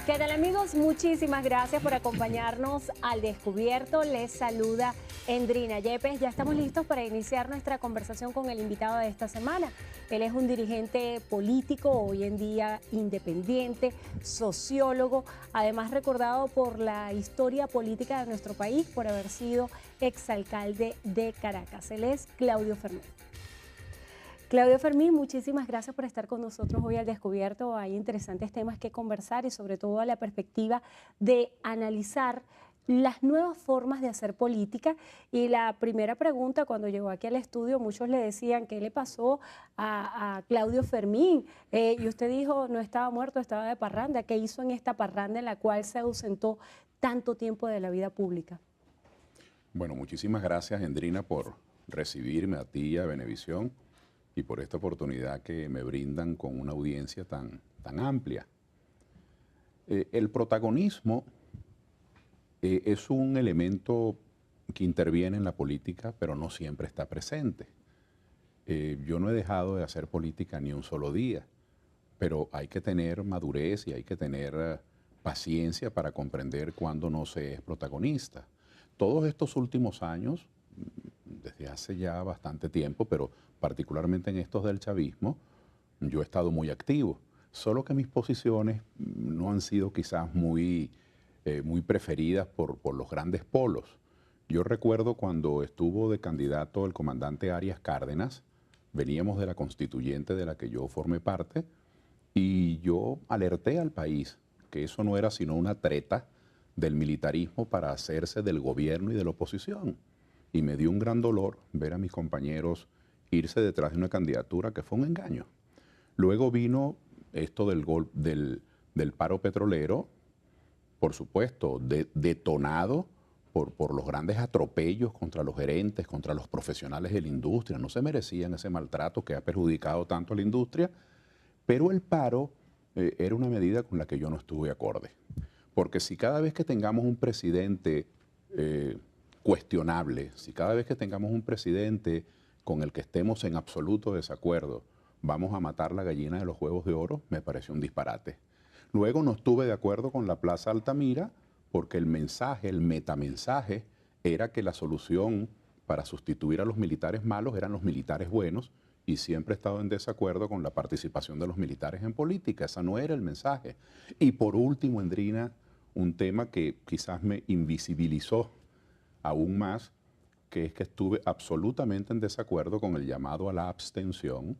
¿Qué tal, amigos? Muchísimas gracias por acompañarnos al Descubierto. Les saluda Endrina Yepes. Ya estamos listos para iniciar nuestra conversación con el invitado de esta semana. Él es un dirigente político, hoy en día independiente, sociólogo, además recordado por la historia política de nuestro país por haber sido exalcalde de Caracas. Él es Claudio Fermín. Claudio Fermín, muchísimas gracias por estar con nosotros hoy al Descubierto. Hay interesantes temas que conversar y sobre todo a la perspectiva de analizar las nuevas formas de hacer política. Y la primera pregunta, cuando llegó aquí al estudio, muchos le decían, ¿qué le pasó a Claudio Fermín? Y usted dijo, no estaba muerto, estaba de parranda. ¿Qué hizo en esta parranda en la cual se ausentó tanto tiempo de la vida pública? Bueno, muchísimas gracias, Endrina, por recibirme a ti y a Venevisión y por esta oportunidad que me brindan con una audiencia tan amplia. El protagonismo es un elemento que interviene en la política, pero no siempre está presente. Yo no he dejado de hacer política ni un solo día, pero hay que tener madurez y hay que tener paciencia para comprender cuándo no se es protagonista. Todos estos últimos años, desde hace ya bastante tiempo, pero particularmente en estos del chavismo, yo he estado muy activo. Solo que mis posiciones no han sido quizás muy preferidas por los grandes polos. Yo recuerdo cuando estuvo de candidato el comandante Arias Cárdenas, veníamos de la constituyente de la que yo formé parte, y yo alerté al país que eso no era sino una treta del militarismo para hacerse del gobierno y de la oposición. Y me dio un gran dolor ver a mis compañeros irse detrás de una candidatura que fue un engaño. Luego vino esto del paro petrolero, por supuesto, detonado por los grandes atropellos contra los gerentes, contra los profesionales de la industria. No se merecían ese maltrato que ha perjudicado tanto a la industria, pero el paro era una medida con la que yo no estuve acorde. Porque si cada vez que tengamos un presidente cuestionable, si cada vez que tengamos un presidente con el que estemos en absoluto desacuerdo, vamos a matar la gallina de los huevos de oro, me pareció un disparate. Luego no estuve de acuerdo con la Plaza Altamira porque el mensaje, el metamensaje, era que la solución para sustituir a los militares malos eran los militares buenos, y siempre he estado en desacuerdo con la participación de los militares en política. Ese no era el mensaje. Y por último, Endrina, un tema que quizás me invisibilizó aún más, que es que estuve absolutamente en desacuerdo con el llamado a la abstención,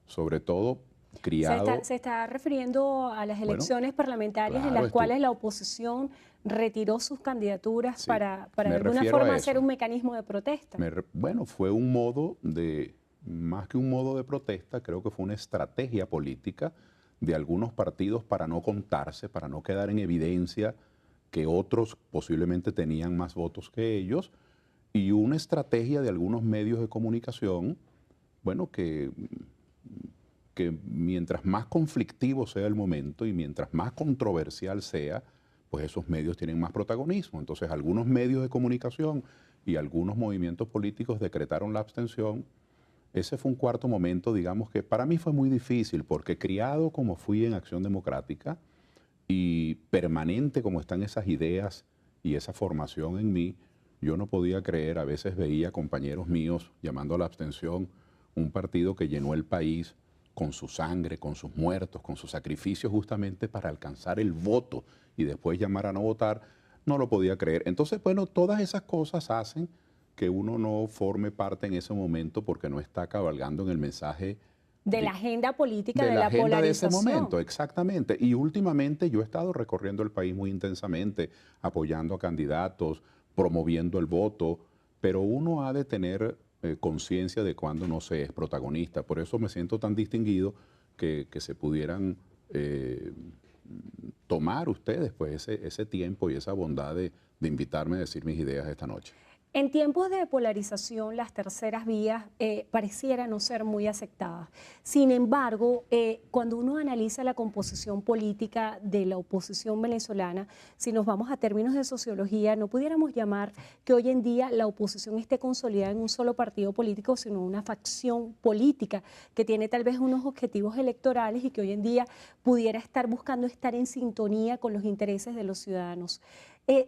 sobre todo criado... Se está refiriendo a las Bueno, elecciones parlamentarias en claro, las cuales la oposición retiró sus candidaturas sí, para de me alguna refiero forma a hacer eso. un mecanismo de protesta. Bueno, fue un modo de, más que un modo de protesta, creo que fue una estrategia política de algunos partidos para no contarse, para no quedar en evidencia que otros posiblemente tenían más votos que ellos, y una estrategia de algunos medios de comunicación, bueno, que mientras más conflictivo sea el momento y mientras más controversial sea, pues esos medios tienen más protagonismo. Entonces, algunos medios de comunicación y algunos movimientos políticos decretaron la abstención. Ese fue un cuarto momento, digamos, que para mí fue muy difícil, porque criado como fui en Acción Democrática y permanente como están esas ideas y esa formación en mí, yo no podía creer, a veces veía compañeros míos llamando a la abstención un partido que llenó el país con su sangre, con sus muertos, con sus sacrificios justamente para alcanzar el voto y después llamar a no votar. No lo podía creer. Entonces, bueno, todas esas cosas hacen que uno no forme parte en ese momento porque no está cabalgando en el mensaje De la agenda política, de la la agenda de ese polarización. momento, exactamente. Y últimamente yo he estado recorriendo el país muy intensamente, apoyando a candidatos, promoviendo el voto, pero uno ha de tener conciencia de cuando no se es protagonista. Por eso me siento tan distinguido que se pudieran tomar ustedes pues ese tiempo y esa bondad de invitarme a decir mis ideas esta noche. En tiempos de polarización, las terceras vías pareciera no ser muy aceptadas. Sin embargo, cuando uno analiza la composición política de la oposición venezolana, si nos vamos a términos de sociología, no pudiéramos llamar que hoy en día la oposición esté consolidada en un solo partido político, sino una facción política que tiene tal vez unos objetivos electorales y que hoy en día pudiera estar buscando estar en sintonía con los intereses de los ciudadanos.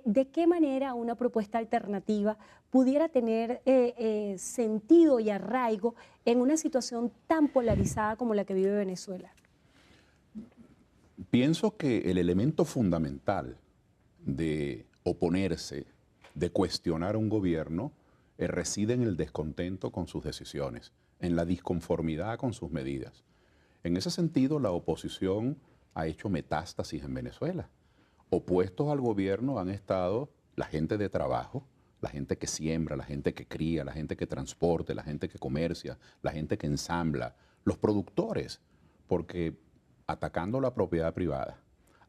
¿De qué manera una propuesta alternativa pudiera tener sentido y arraigo en una situación tan polarizada como la que vive Venezuela? Pienso que el elemento fundamental de oponerse, de cuestionar a un gobierno, reside en el descontento con sus decisiones, en la disconformidad con sus medidas. En ese sentido, la oposición ha hecho metástasis en Venezuela. Opuestos al gobierno han estado la gente de trabajo, la gente que siembra, la gente que cría, la gente que transporte, la gente que comercia, la gente que ensambla, los productores, porque atacando la propiedad privada,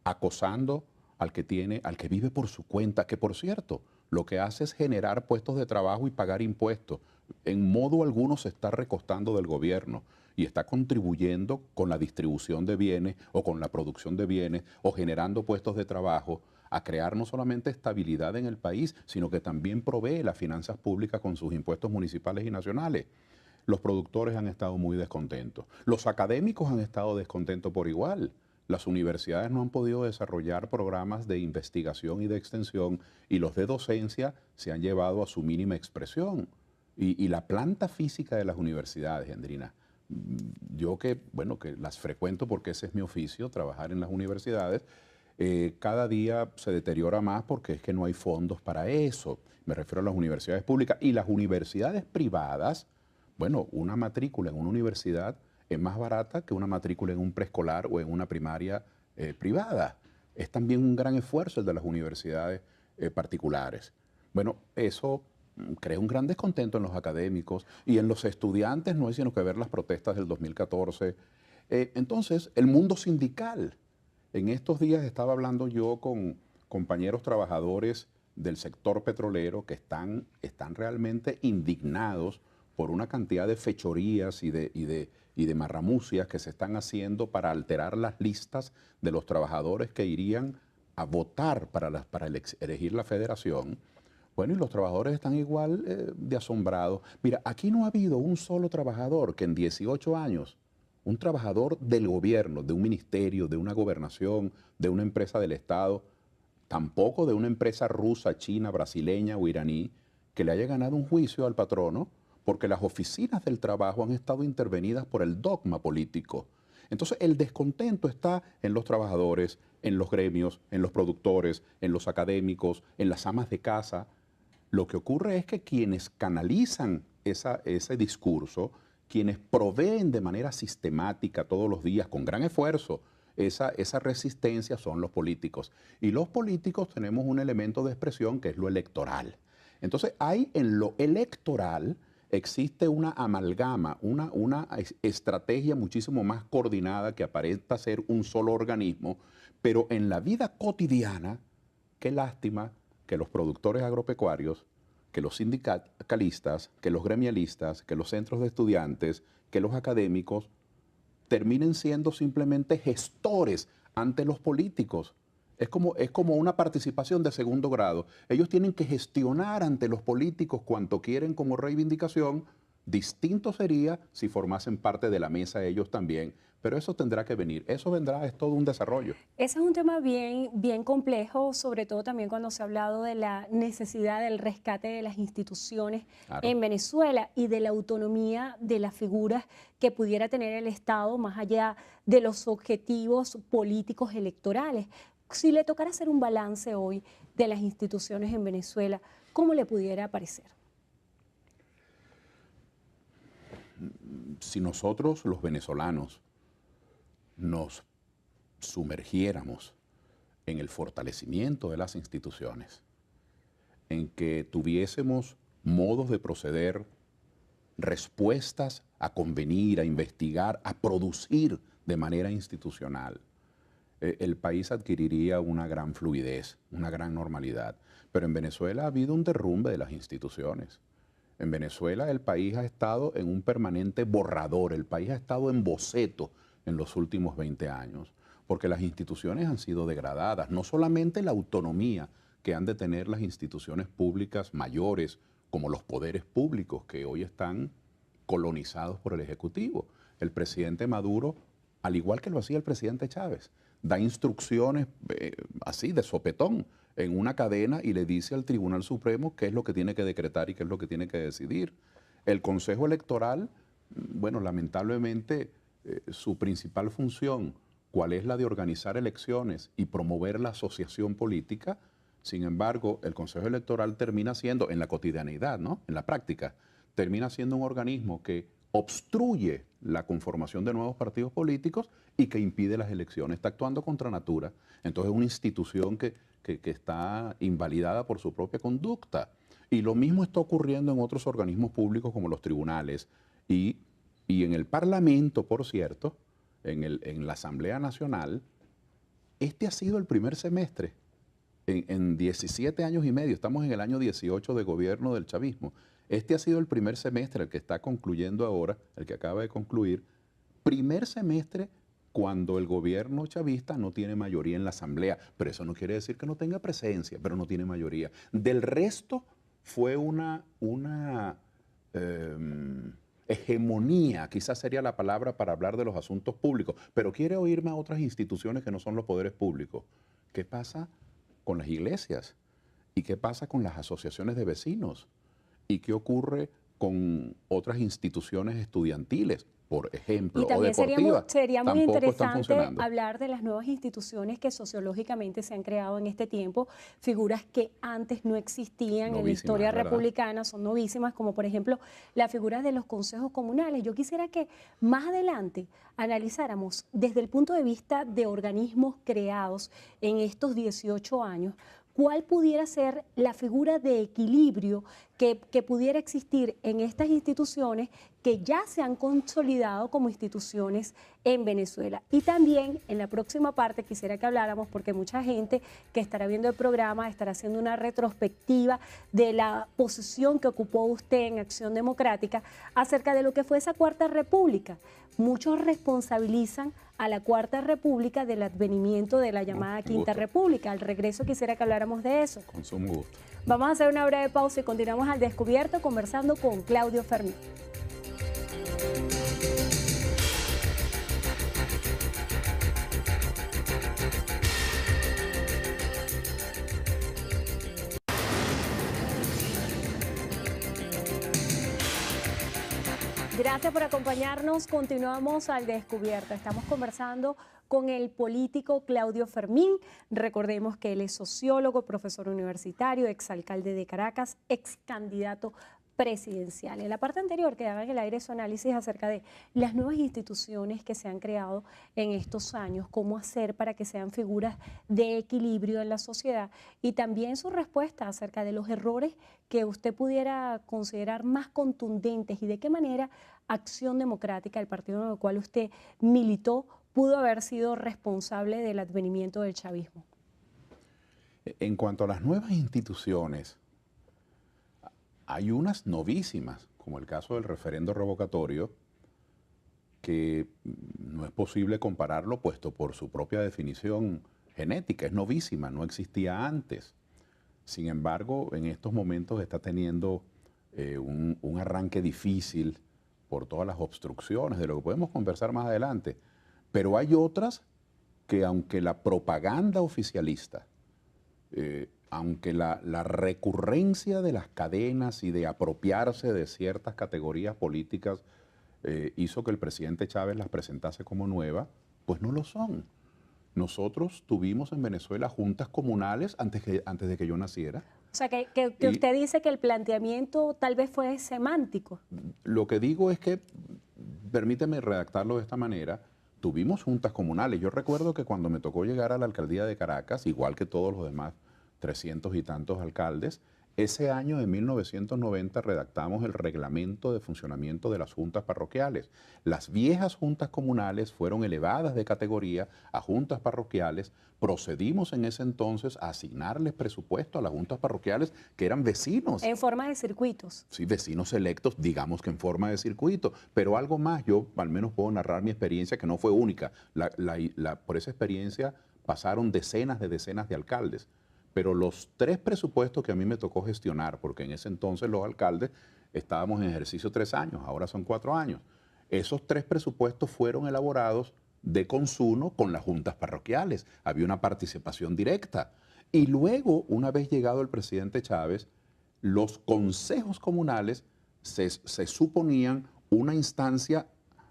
acosando al que vive por su cuenta, que por cierto, lo que hace es generar puestos de trabajo y pagar impuestos. En modo alguno se está recostando del gobierno y está contribuyendo con la distribución de bienes o con la producción de bienes o generando puestos de trabajo a crear no solamente estabilidad en el país, sino que también provee las finanzas públicas con sus impuestos municipales y nacionales. Los productores han estado muy descontentos. Los académicos han estado descontentos por igual. Las universidades no han podido desarrollar programas de investigación y de extensión y los de docencia se han llevado a su mínima expresión. Y la planta física de las universidades, Andrina, yo que las frecuento porque ese es mi oficio, trabajar en las universidades, cada día se deteriora más porque es que no hay fondos para eso. Me refiero a las universidades públicas y las universidades privadas. Bueno, una matrícula en una universidad es más barata que una matrícula en un preescolar o en una primaria privada. Es también un gran esfuerzo el de las universidades particulares. Bueno, eso crea un gran descontento en los académicos y en los estudiantes no hay sino que ver las protestas del 2014. Entonces, el mundo sindical. En estos días estaba hablando yo con compañeros trabajadores del sector petrolero que están realmente indignados por una cantidad de fechorías y de marramucias que se están haciendo para alterar las listas de los trabajadores que irían a votar para elegir la federación. Bueno, y los trabajadores están igual de asombrados. Mira, aquí no ha habido un solo trabajador que en 18 años, un trabajador del gobierno, de un ministerio, de una gobernación, de una empresa del Estado, tampoco de una empresa rusa, china, brasileña o iraní, que le haya ganado un juicio al patrono porque las oficinas del trabajo han estado intervenidas por el dogma político. Entonces el descontento está en los trabajadores, en los gremios, en los productores, en los académicos, en las amas de casa. Lo que ocurre es que quienes canalizan ese discurso, quienes proveen de manera sistemática todos los días, con gran esfuerzo, esa resistencia son los políticos. Y los políticos tenemos un elemento de expresión que es lo electoral. Entonces hay en lo electoral existe una amalgama, una estrategia muchísimo más coordinada que aparenta ser un solo organismo, pero en la vida cotidiana, qué lástima que los productores agropecuarios, que los sindicalistas, que los gremialistas, que los centros de estudiantes, que los académicos terminen siendo simplemente gestores ante los políticos. Es como una participación de segundo grado. Ellos tienen que gestionar ante los políticos cuanto quieren como reivindicación. Distinto sería si formasen parte de la mesa ellos también. Pero eso tendrá que venir. Eso vendrá, es todo un desarrollo. Ese es un tema bien complejo, sobre todo también cuando se ha hablado de la necesidad del rescate de las instituciones en Venezuela y de la autonomía de las figuras que pudiera tener el Estado más allá de los objetivos políticos electorales. Si le tocara hacer un balance hoy de las instituciones en Venezuela, ¿cómo le pudiera parecer? Si nosotros, los venezolanos, nos sumergiéramos en el fortalecimiento de las instituciones, en que tuviésemos modos de proceder, respuestas a convenir, a investigar, a producir de manera institucional, el país adquiriría una gran fluidez, una gran normalidad. Pero en Venezuela ha habido un derrumbe de las instituciones. En Venezuela el país ha estado en un permanente borrador, el país ha estado en boceto en los últimos 20 años, porque las instituciones han sido degradadas, no solamente la autonomía que han de tener las instituciones públicas mayores, como los poderes públicos que hoy están colonizados por el Ejecutivo. El presidente Maduro, al igual que lo hacía el presidente Chávez, da instrucciones así de sopetón en una cadena y le dice al Tribunal Supremo qué es lo que tiene que decretar y qué es lo que tiene que decidir. El Consejo Electoral, bueno, lamentablemente su principal función, cuál es la de organizar elecciones y promover la asociación política. Sin embargo, el Consejo Electoral termina siendo, en la cotidianeidad, ¿no?, en la práctica, termina siendo un organismo que obstruye la conformación de nuevos partidos políticos y que impide las elecciones. Está actuando contra natura. Entonces es una institución que está invalidada por su propia conducta. Y lo mismo está ocurriendo en otros organismos públicos como los tribunales y en el Parlamento, por cierto, en la Asamblea Nacional. Este ha sido el primer semestre en 17 años y medio, estamos en el año 18 de gobierno del chavismo. Este ha sido el primer semestre, el que está concluyendo ahora, el que acaba de concluir, primer semestre cuando el gobierno chavista no tiene mayoría en la Asamblea. Pero eso no quiere decir que no tenga presencia, pero no tiene mayoría. Del resto fue una hegemonía, quizás sería la palabra para hablar de los asuntos públicos, pero quiere oírme a otras instituciones que no son los poderes públicos. ¿Qué pasa con las iglesias? ¿Y qué pasa con las asociaciones de vecinos? ¿Y qué ocurre con otras instituciones estudiantiles, por ejemplo, y también o deportivas? sería muy Tampoco están interesante funcionando. hablar de las nuevas instituciones que sociológicamente se han creado en este tiempo, figuras que antes no existían en la Novísimas, historia ¿verdad? republicana, son novísimas, como por ejemplo la figura de los consejos comunales. Yo quisiera que más adelante analizáramos desde el punto de vista de organismos creados en estos 18 años, cuál pudiera ser la figura de equilibrio que pudiera existir en estas instituciones que ya se han consolidado como instituciones en Venezuela. Y también en la próxima parte quisiera que habláramos, porque mucha gente que estará viendo el programa estará haciendo una retrospectiva de la posición que ocupó usted en Acción Democrática acerca de lo que fue esa Cuarta República. Muchos responsabilizan a la Cuarta República del advenimiento de la llamada Quinta República. Al regreso quisiera que habláramos de eso. Con sumo gusto. Vamos a hacer una breve pausa y continuamos al descubierto conversando con Claudio Fermín. Gracias por acompañarnos. Continuamos al descubierto. Estamos conversando con el político Claudio Fermín. Recordemos que él es sociólogo, profesor universitario, exalcalde de Caracas, ex candidato presidencial. En la parte anterior quedaba en el aire su análisis acerca de las nuevas instituciones que se han creado en estos años, cómo hacer para que sean figuras de equilibrio en la sociedad, y también su respuesta acerca de los errores que usted pudiera considerar más contundentes y de qué manera Acción Democrática, el partido en el cual usted militó, pudo haber sido responsable del advenimiento del chavismo. En cuanto a las nuevas instituciones, hay unas novísimas, como el caso del referendo revocatorio, que no es posible compararlo, puesto por su propia definición genética, es novísima, no existía antes. Sin embargo, en estos momentos está teniendo un arranque difícil por todas las obstrucciones, de lo que podemos conversar más adelante. Pero hay otras que, aunque la propaganda oficialista, aunque la recurrencia de las cadenas y de apropiarse de ciertas categorías políticas hizo que el presidente Chávez las presentase como nuevas, pues no lo son. Nosotros tuvimos en Venezuela juntas comunales antes de que yo naciera. O sea, que usted dice que el planteamiento tal vez fue semántico. Lo que digo es que, permíteme redactarlo de esta manera, tuvimos juntas comunales. Yo recuerdo que cuando me tocó llegar a la alcaldía de Caracas, igual que todos los demás 300 y tantos alcaldes, Ese año de 1990 redactamos el reglamento de funcionamiento de las juntas parroquiales. Las viejas juntas comunales fueron elevadas de categoría a juntas parroquiales. Procedimos en ese entonces a asignarles presupuesto a las juntas parroquiales que eran vecinos. En forma de circuitos. Sí, vecinos electos, digamos que en forma de circuito. Pero algo más, yo al menos puedo narrar mi experiencia, que no fue única. Por esa experiencia pasaron decenas de alcaldes. Pero los 3 presupuestos que a mí me tocó gestionar, porque en ese entonces los alcaldes estábamos en ejercicio 3 años, ahora son 4 años, esos 3 presupuestos fueron elaborados de consuno con las juntas parroquiales. Había una participación directa. Y luego, una vez llegado el presidente Chávez, los consejos comunales se suponían una instancia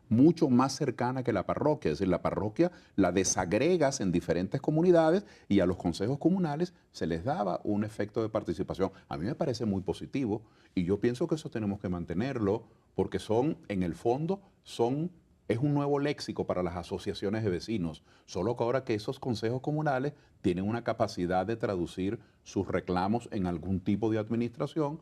mucho más cercana que la parroquia. Es decir, la parroquia la desagregas en diferentes comunidades y a los consejos comunales se les daba un efecto de participación. A mí me parece muy positivo y yo pienso que eso tenemos que mantenerlo porque en el fondo, es un nuevo léxico para las asociaciones de vecinos, solo que ahora que esos consejos comunales tienen una capacidad de traducir sus reclamos en algún tipo de administración,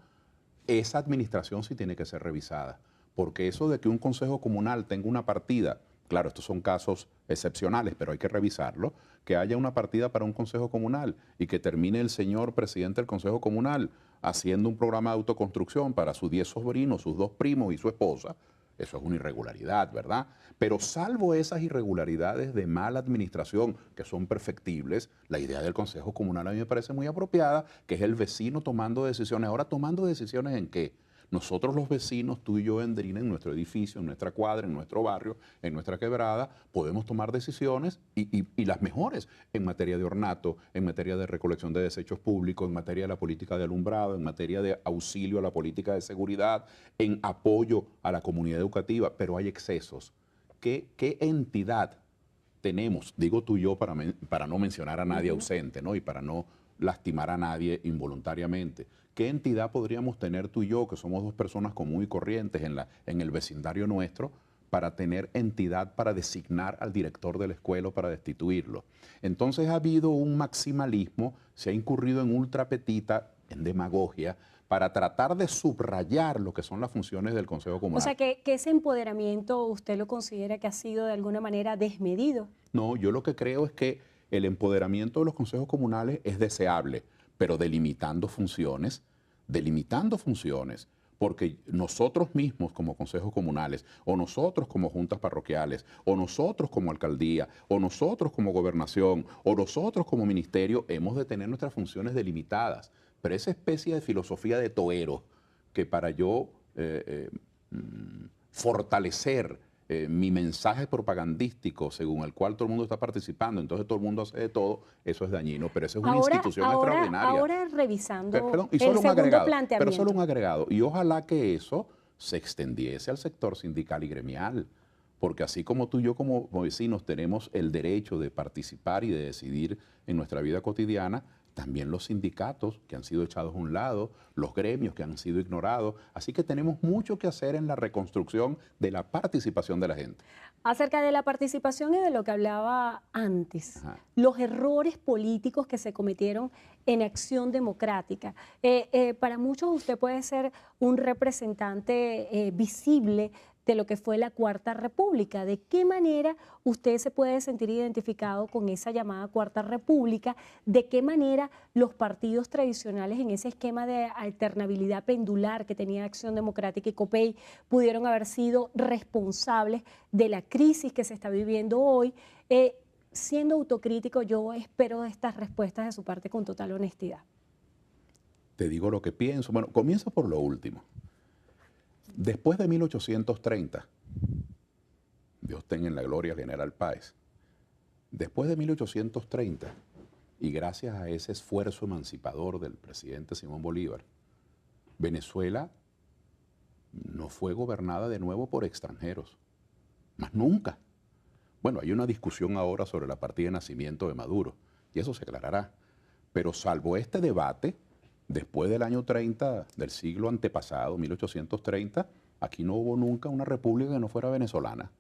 esa administración sí tiene que ser revisada. Porque eso de que un consejo comunal tenga una partida, claro, estos son casos excepcionales, pero hay que revisarlo, que haya una partida para un consejo comunal y que termine el señor presidente del consejo comunal haciendo un programa de autoconstrucción para sus 10 sobrinos, sus 2 primos y su esposa, eso es una irregularidad, ¿verdad? Pero salvo esas irregularidades de mala administración que son perfectibles, la idea del consejo comunal a mí me parece muy apropiada, que es el vecino tomando decisiones. Ahora, ¿tomando decisiones en qué? Nosotros los vecinos, tú y yo, Endrina, en nuestro edificio, en nuestra cuadra, en nuestro barrio, en nuestra quebrada, podemos tomar decisiones y las mejores en materia de ornato, en materia de recolección de desechos públicos, en materia de la política de alumbrado, en materia de auxilio a la política de seguridad, en apoyo a la comunidad educativa, pero hay excesos. ¿Qué entidad tenemos? Digo tú y yo para no mencionar a nadie ausente, ¿no? Y para no lastimar a nadie involuntariamente. ¿Qué entidad podríamos tener tú y yo, que somos 2 personas común y corrientes en el vecindario nuestro, para tener entidad para designar al director de la escuela o para destituirlo? Entonces ha habido un maximalismo, se ha incurrido en ultrapetita, en demagogia, para tratar de subrayar lo que son las funciones del Consejo Comunal. O sea, que ese empoderamiento usted lo considera que ha sido de alguna manera desmedido. No, yo lo que creo es que el empoderamiento de los consejos comunales es deseable, pero delimitando funciones, porque nosotros mismos como consejos comunales, o nosotros como juntas parroquiales, o nosotros como alcaldía, o nosotros como gobernación, o nosotros como ministerio, hemos de tener nuestras funciones delimitadas. Pero esa especie de filosofía de toero, que para yo fortalecer mi mensaje propagandístico según el cual todo el mundo está participando, entonces todo el mundo hace de todo, eso es dañino, pero esa es una institución extraordinaria. Ahora revisando Perdón, y el solo segundo planteamiento. Pero planteamiento. solo un agregado, y ojalá que eso se extendiese al sector sindical y gremial, porque así como tú y yo como vecinos tenemos el derecho de participar y de decidir en nuestra vida cotidiana, también los sindicatos que han sido echados a un lado, los gremios que han sido ignorados. Así que tenemos mucho que hacer en la reconstrucción de la participación de la gente. Acerca de la participación y de lo que hablaba antes, Ajá. los errores políticos que se cometieron en Acción Democrática. Para muchos usted puede ser un representante visible de lo que fue la Cuarta República. ¿De qué manera usted se puede sentir identificado con esa llamada Cuarta República? ¿De qué manera los partidos tradicionales en ese esquema de alternabilidad pendular que tenía Acción Democrática y COPEI pudieron haber sido responsables de la crisis que se está viviendo hoy? Siendo autocrítico, yo espero estas respuestas de su parte con total honestidad. Te digo lo que pienso. Bueno, comienzo por lo último. Después de 1830, Dios tenga en la gloria al general Páez, después de 1830, y gracias a ese esfuerzo emancipador del presidente Simón Bolívar, Venezuela no fue gobernada de nuevo por extranjeros, más nunca. Bueno, hay una discusión ahora sobre la partida de nacimiento de Maduro, y eso se aclarará. Pero salvo este debate, después del año 30 del siglo antepasado, 1830, aquí no hubo nunca una república que no fuera venezolana.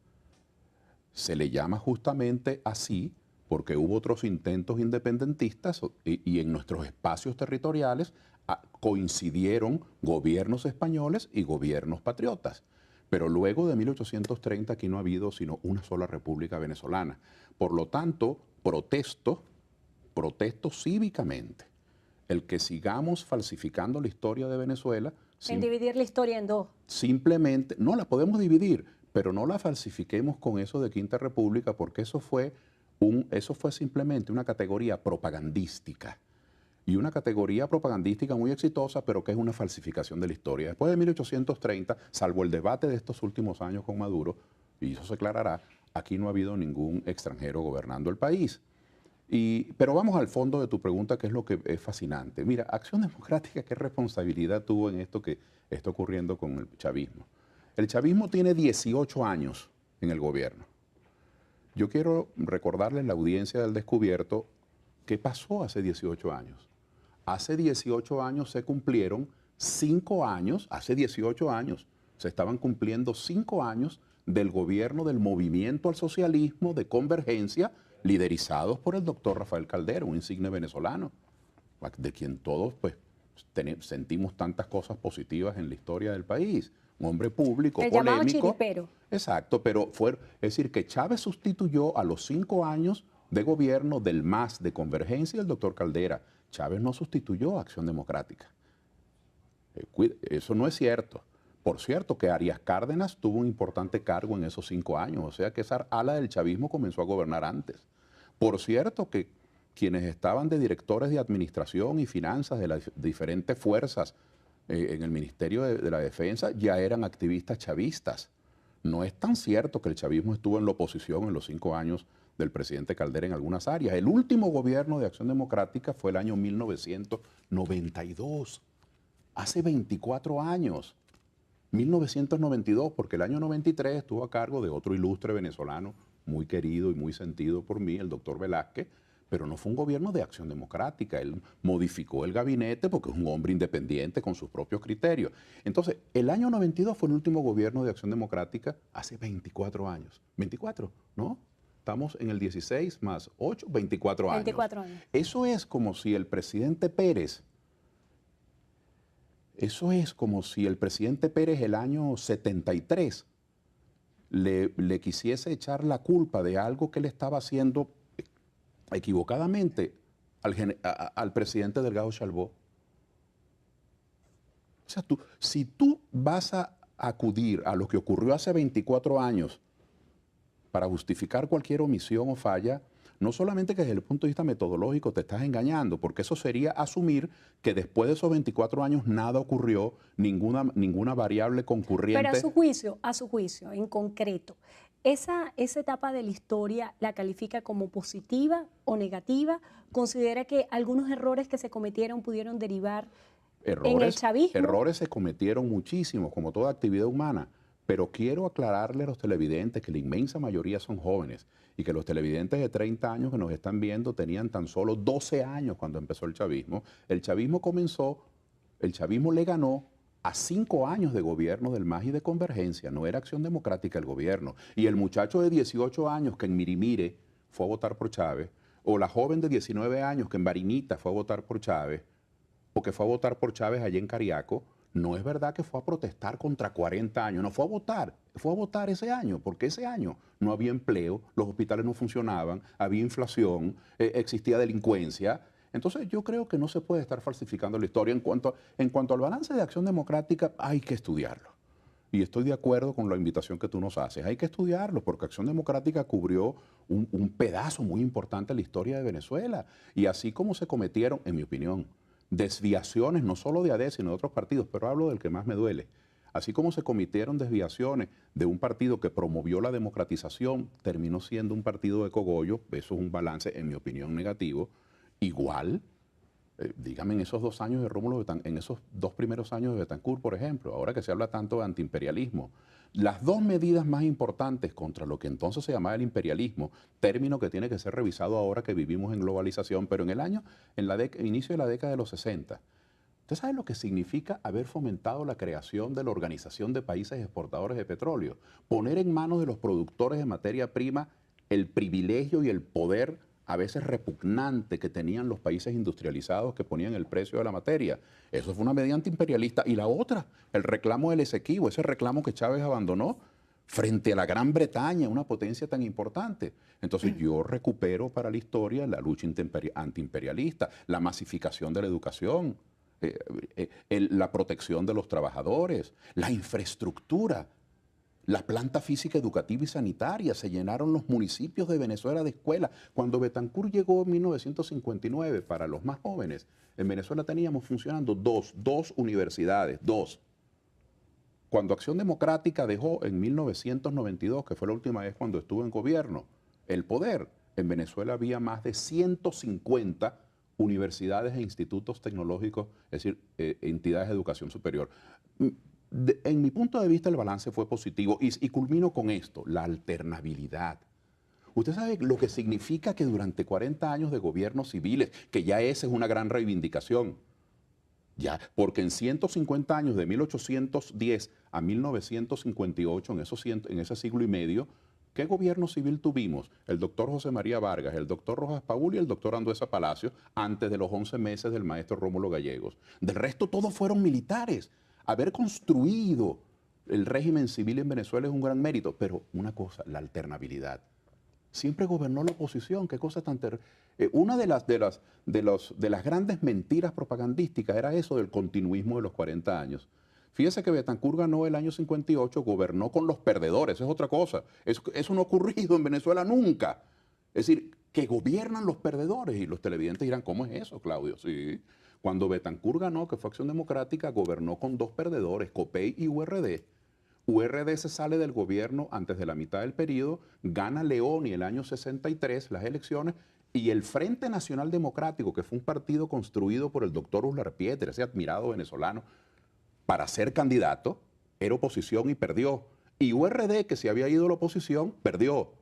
Se le llama justamente así porque hubo otros intentos independentistas y en nuestros espacios territoriales coincidieron gobiernos españoles y gobiernos patriotas. Pero luego de 1830 aquí no ha habido sino una sola república venezolana. Por lo tanto, protesto cívicamente el que sigamos falsificando la historia de Venezuela. En dividir la historia en dos. Simplemente, no la podemos dividir, pero no la falsifiquemos con eso de Quinta República, porque eso fue simplemente una categoría propagandística. Y una categoría propagandística muy exitosa, pero que es una falsificación de la historia. Después de 1830, salvo el debate de estos últimos años con Maduro, y eso se aclarará, aquí no ha habido ningún extranjero gobernando el país. Pero vamos al fondo de tu pregunta, que es lo que es fascinante. Mira, Acción Democrática, ¿qué responsabilidad tuvo en esto que está ocurriendo con el chavismo? El chavismo tiene 18 años en el gobierno. Yo quiero recordarles a la audiencia del Descubierto qué pasó hace 18 años. Hace 18 años se cumplieron 5 años, hace 18 años se estaban cumpliendo 5 años del gobierno del movimiento al socialismo de convergencia, liderizados por el doctor Rafael Caldera, un insigne venezolano, de quien todos pues, sentimos tantas cosas positivas en la historia del país. Un hombre público, el polémico. Llamado chiripero. Exacto, pero es decir, que Chávez sustituyó a los 5 años de gobierno del MAS de convergencia del doctor Caldera. Chávez no sustituyó a Acción Democrática. Eso no es cierto. Por cierto, que Arias Cárdenas tuvo un importante cargo en esos 5 años, o sea que esa ala del chavismo comenzó a gobernar antes. Por cierto, que quienes estaban de directores de administración y finanzas de las diferentes fuerzas en el Ministerio de la Defensa ya eran activistas chavistas. No es tan cierto que el chavismo estuvo en la oposición en los 5 años del presidente Caldera en algunas áreas. El último gobierno de Acción Democrática fue el año 1992, hace 24 años. 1992, porque el año 93 estuvo a cargo de otro ilustre venezolano, muy querido y muy sentido por mí, el doctor Velázquez, pero no fue un gobierno de Acción Democrática. Él modificó el gabinete porque es un hombre independiente con sus propios criterios. Entonces, el año 92 fue el último gobierno de Acción Democrática hace 24 años. 24, ¿no? Estamos en el 16 más 8, 24 años. 24 años. Eso es como si el presidente Pérez el año 73 le quisiese echar la culpa de algo que le estaba haciendo equivocadamente al presidente Delgado Chalbó. O sea, si tú vas a acudir a lo que ocurrió hace 24 años para justificar cualquier omisión o falla, no solamente que desde el punto de vista metodológico te estás engañando, porque eso sería asumir que después de esos 24 años nada ocurrió, ninguna variable concurriente. Pero a su juicio, en concreto, ¿esa etapa de la historia la califica como positiva o negativa? ¿Considera que algunos errores que se cometieron pudieron derivar en el chavismo? Errores se cometieron muchísimos, como toda actividad humana. Pero quiero aclararle a los televidentes que la inmensa mayoría son jóvenes y que los televidentes de 30 años que nos están viendo tenían tan solo 12 años cuando empezó el chavismo. El chavismo le ganó a 5 años de gobierno del MAS y de convergencia. No era Acción Democrática el gobierno. Y el muchacho de 18 años que en Mirimire fue a votar por Chávez, o la joven de 19 años que en Barinita fue a votar por Chávez, o que fue a votar por Chávez allá en Cariaco, no es verdad que fue a protestar contra 40 años, no fue a votar ese año, porque ese año no había empleo, los hospitales no funcionaban, había inflación, existía delincuencia. Entonces yo creo que no se puede estar falsificando la historia. En cuanto al balance de Acción Democrática, hay que estudiarlo. Y estoy de acuerdo con la invitación que tú nos haces. Hay que estudiarlo porque Acción Democrática cubrió un pedazo muy importante de la historia de Venezuela. Y así como se cometieron, en mi opinión, desviaciones, no solo de AD, sino de otros partidos, pero hablo del que más me duele. Así como se cometieron desviaciones de un partido que promovió la democratización, terminó siendo un partido de cogollo, eso es un balance, en mi opinión, negativo. Igual, dígame, en esos 2 años de Rómulo Betancourt, en esos 2 primeros años de Betancourt, por ejemplo, ahora que se habla tanto de antiimperialismo, las 2 medidas más importantes contra lo que entonces se llamaba el imperialismo, término que tiene que ser revisado ahora que vivimos en globalización, pero en el inicio de la década de los 60, ¿usted sabe lo que significa haber fomentado la creación de la Organización de Países Exportadores de Petróleo? Poner en manos de los productores de materia prima el privilegio y el poder a veces repugnante que tenían los países industrializados que ponían el precio de la materia. Eso fue una medida antiimperialista. Y la otra, el reclamo del Esequibo, ese reclamo que Chávez abandonó frente a la Gran Bretaña, una potencia tan importante. Entonces yo recupero para la historia la lucha antiimperialista, la masificación de la educación, la protección de los trabajadores, la infraestructura. La planta física, educativa y sanitaria, se llenaron los municipios de Venezuela de escuelas. Cuando Betancur llegó en 1959, para los más jóvenes, en Venezuela teníamos funcionando dos universidades, dos. Cuando Acción Democrática dejó en 1992, que fue la última vez cuando estuvo en gobierno, el poder, en Venezuela había más de 150 universidades e institutos tecnológicos, es decir, entidades de educación superior. En mi punto de vista el balance fue positivo y culmino con esto, la alternabilidad. Usted sabe lo que significa que durante 40 años de gobiernos civiles, que ya esa es una gran reivindicación, ya, porque en 150 años, de 1810 a 1958, en ese siglo y medio, ¿qué gobierno civil tuvimos? El doctor José María Vargas, el doctor Rojas Paul y el doctor Andueza Palacio, antes de los 11 meses del maestro Rómulo Gallegos. Del resto todos fueron militares. Haber construido el régimen civil en Venezuela es un gran mérito, pero una cosa, la alternabilidad. Siempre gobernó la oposición, qué cosa tan terrible. Una de las grandes mentiras propagandísticas era eso del continuismo de los 40 años. Fíjese que Betancur ganó el año 58, gobernó con los perdedores, es otra cosa. Eso no ha ocurrido en Venezuela nunca. Es decir, que gobiernan los perdedores y los televidentes dirán, ¿cómo es eso, Claudio? Sí. Cuando Betancur ganó, que fue Acción Democrática, gobernó con dos perdedores, COPEI y URD. URD se sale del gobierno antes de la mitad del periodo, gana Leoni el año 63 las elecciones y el Frente Nacional Democrático, que fue un partido construido por el doctor Uslar Pieter, ese admirado venezolano, para ser candidato, era oposición y perdió. Y URD, que se había ido a la oposición, perdió.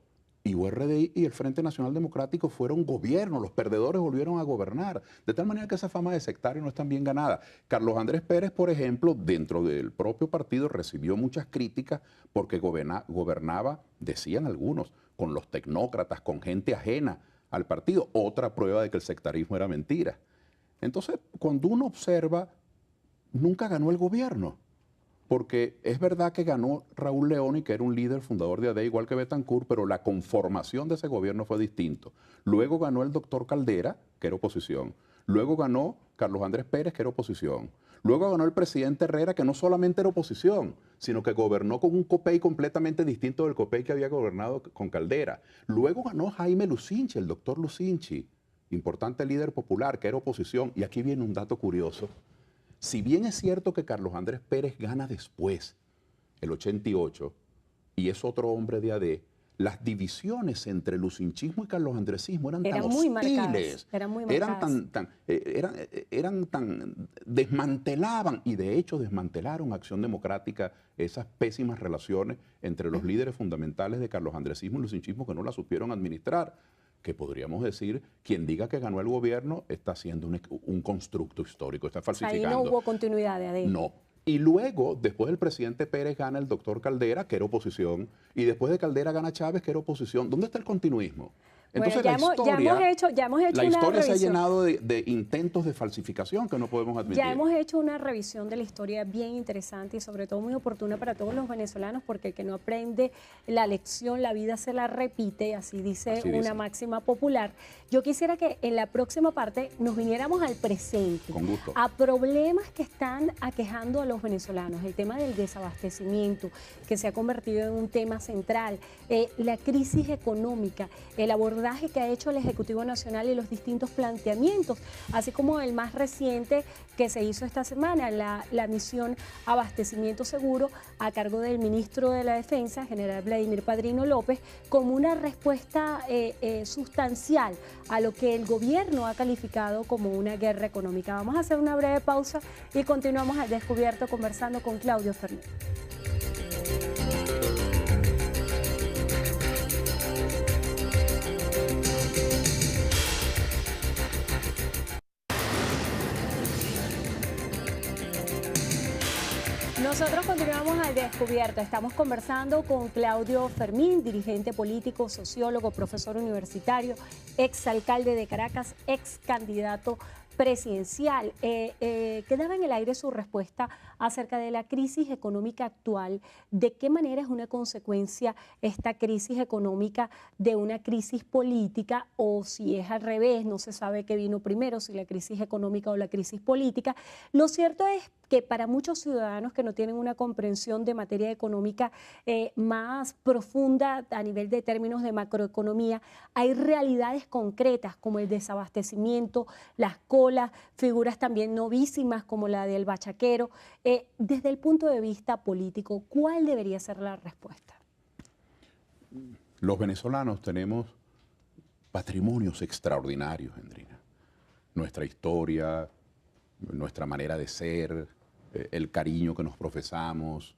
Y URD y el Frente Nacional Democrático fueron gobierno, los perdedores volvieron a gobernar. De tal manera que esa fama de sectario no es tan bien ganada. Carlos Andrés Pérez, por ejemplo, dentro del propio partido recibió muchas críticas porque gobernaba, decían algunos, con los tecnócratas, con gente ajena al partido. Otra prueba de que el sectarismo era mentira. Entonces, cuando uno observa, nunca ganó el gobierno. Porque es verdad que ganó Raúl Leoni, que era un líder fundador de AD, igual que Betancur, pero la conformación de ese gobierno fue distinto. Luego ganó el doctor Caldera, que era oposición. Luego ganó Carlos Andrés Pérez, que era oposición. Luego ganó el presidente Herrera, que no solamente era oposición, sino que gobernó con un COPEI completamente distinto del COPEI que había gobernado con Caldera. Luego ganó Jaime Lucinchi, el doctor Lucinchi, importante líder popular, que era oposición. Y aquí viene un dato curioso. Si bien es cierto que Carlos Andrés Pérez gana después, el 88, y es otro hombre de AD, las divisiones entre lucinchismo y carlosandresismo eran tan muy hostiles, marcadas, eran tan, desmantelaban, y de hecho desmantelaron Acción Democrática esas pésimas relaciones entre los líderes fundamentales de carlosandresismo y lucinchismo que no la supieron administrar. Que podríamos decir, quien diga que ganó el gobierno está haciendo un constructo histórico, está falsificando. Ahí no hubo continuidad de AD. No. Y luego, después del presidente Pérez, gana el doctor Caldera, que era oposición, y después de Caldera gana Chávez, que era oposición. ¿Dónde está el continuismo? Entonces, bueno, ya hemos hecho la historia una se ha revisión. llenado de intentos de falsificación que no podemos admitir. Ya hemos hecho una revisión de la historia bien interesante y sobre todo muy oportuna para todos los venezolanos, porque el que no aprende la lección, la vida se la repite, así dice una máxima popular. Yo quisiera que en la próxima parte nos viniéramos al presente, con gusto, a problemas que están aquejando a los venezolanos, el tema del desabastecimiento, que se ha convertido en un tema central, la crisis económica, el abordaje que ha hecho el Ejecutivo Nacional y los distintos planteamientos, así como el más reciente que se hizo esta semana, la misión Abastecimiento Seguro a cargo del ministro de la Defensa, general Vladimir Padrino López, como una respuesta sustancial a lo que el gobierno ha calificado como una guerra económica. Vamos a hacer una breve pausa y continuamos al descubierto conversando con Claudio Fernández. Nos Nosotros continuamos al descubierto. Estamos conversando con Claudio Fermín, dirigente político, sociólogo, profesor universitario, exalcalde de Caracas, ex candidato presidencial. Quedaba en el aire su respuesta acerca de la crisis económica actual. ¿De qué manera es una consecuencia esta crisis económica de una crisis política, o si es al revés, no se sabe qué vino primero, si la crisis económica o la crisis política? Lo cierto es que para muchos ciudadanos que no tienen una comprensión de materia económica más profunda a nivel de términos de macroeconomía, hay realidades concretas como el desabastecimiento, las colas, figuras también novísimas como la del bachaquero. Desde el punto de vista político, ¿cuál debería ser la respuesta? Los venezolanos tenemos patrimonios extraordinarios, Andrina. Nuestra historia, nuestra manera de ser, el cariño que nos profesamos.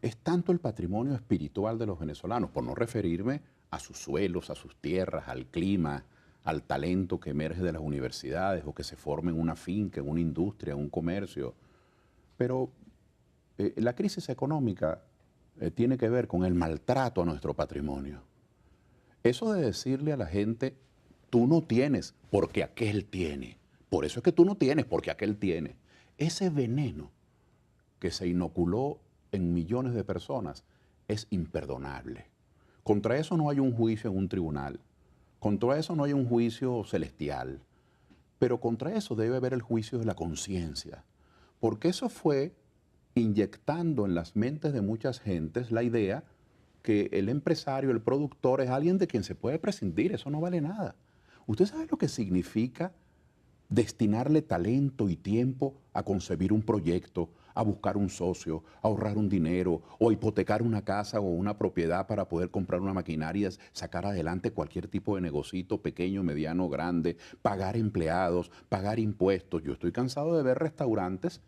Es tanto el patrimonio espiritual de los venezolanos, por no referirme a sus suelos, a sus tierras, al clima, al talento que emerge de las universidades o que se forma en una finca, en una industria, en un comercio. Pero la crisis económica tiene que ver con el maltrato a nuestro patrimonio. Eso de decirle a la gente, tú no tienes porque aquel tiene. Por eso es que tú no tienes porque aquel tiene. Ese veneno que se inoculó en millones de personas es imperdonable. Contra eso no hay un juicio en un tribunal. Contra eso no hay un juicio celestial. Pero contra eso debe haber el juicio de la conciencia. Porque eso fue inyectando en las mentes de muchas gentes la idea que el empresario, el productor, es alguien de quien se puede prescindir. Eso no vale nada. ¿Usted sabe lo que significa destinarle talento y tiempo a concebir un proyecto, a buscar un socio, a ahorrar un dinero o a hipotecar una casa o una propiedad para poder comprar una maquinaria, sacar adelante cualquier tipo de negocito, pequeño, mediano, grande, pagar empleados, pagar impuestos? Yo estoy cansado de ver restaurantes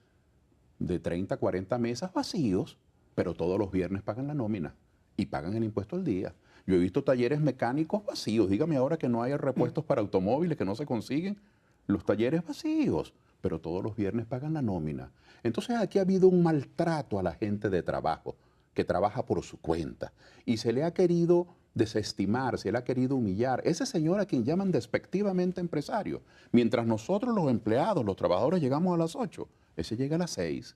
de 30, 40 mesas vacíos, pero todos los viernes pagan la nómina y pagan el impuesto al día. Yo he visto talleres mecánicos vacíos. Dígame ahora que no hay repuestos para automóviles, que no se consiguen. Los talleres vacíos, pero todos los viernes pagan la nómina. Entonces aquí ha habido un maltrato a la gente de trabajo, que trabaja por su cuenta, y se le ha querido desestimar, se le ha querido humillar. Ese señor a quien llaman despectivamente empresario, mientras nosotros los empleados, los trabajadores llegamos a las 8, ese llega a las 6.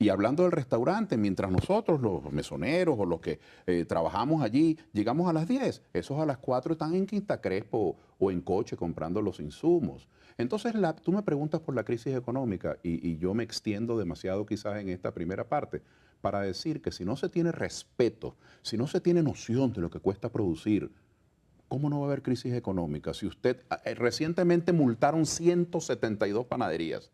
Y hablando del restaurante, mientras nosotros, los mesoneros o los que trabajamos allí, llegamos a las 10, esos a las 4 están en Quinta Crespo o en coche comprando los insumos. Entonces, tú me preguntas por la crisis económica y yo me extiendo demasiado quizás en esta primera parte para decir que si no se tiene respeto, si no se tiene noción de lo que cuesta producir, ¿cómo no va a haber crisis económica? Si usted, recientemente multaron 172 panaderías.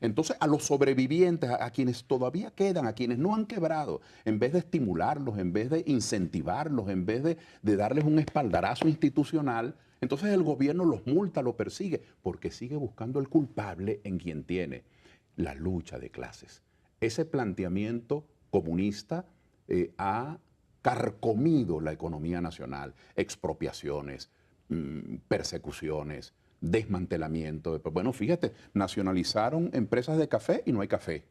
Entonces, a los sobrevivientes, a quienes todavía quedan, a quienes no han quebrado, en vez de estimularlos, en vez de incentivarlos, en vez de darles un espaldarazo institucional, entonces el gobierno los multa, los persigue, porque sigue buscando el culpable en quien tiene la lucha de clases. Ese planteamiento comunista ha carcomido la economía nacional, expropiaciones, persecuciones, desmantelamiento. Bueno, fíjate, nacionalizaron empresas de café y no hay café.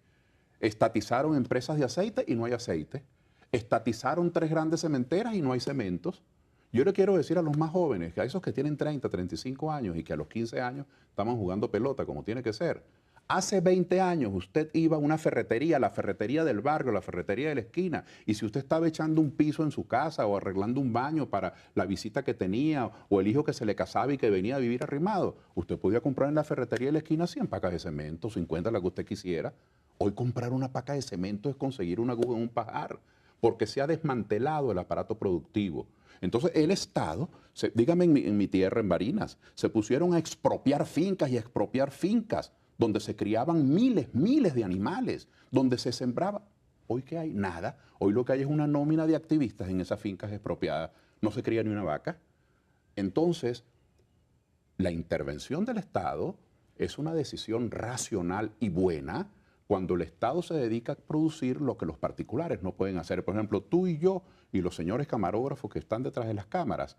Estatizaron empresas de aceite y no hay aceite. Estatizaron 3 grandes cementeras y no hay cementos. Yo le quiero decir a los más jóvenes, que a esos que tienen 30, 35 años y que a los 15 años estaban jugando pelota como tiene que ser. Hace 20 años usted iba a una ferretería, la ferretería del barrio, la ferretería de la esquina, y si usted estaba echando un piso en su casa o arreglando un baño para la visita que tenía o el hijo que se le casaba y que venía a vivir arrimado, usted podía comprar en la ferretería de la esquina 100 pacas de cemento, 50, la que usted quisiera. Hoy comprar una paca de cemento es conseguir una aguja en un pajar, porque se ha desmantelado el aparato productivo. Entonces el Estado, dígame en mi tierra, en Barinas, se pusieron a expropiar fincas y a expropiar fincas donde se criaban miles de animales, donde se sembraba. ¿Hoy qué hay? Nada. Hoy lo que hay es una nómina de activistas en esas fincas expropiadas. No se cría ni una vaca. Entonces, la intervención del Estado es una decisión racional y buena cuando el Estado se dedica a producir lo que los particulares no pueden hacer. Por ejemplo, tú y yo y los señores camarógrafos que están detrás de las cámaras,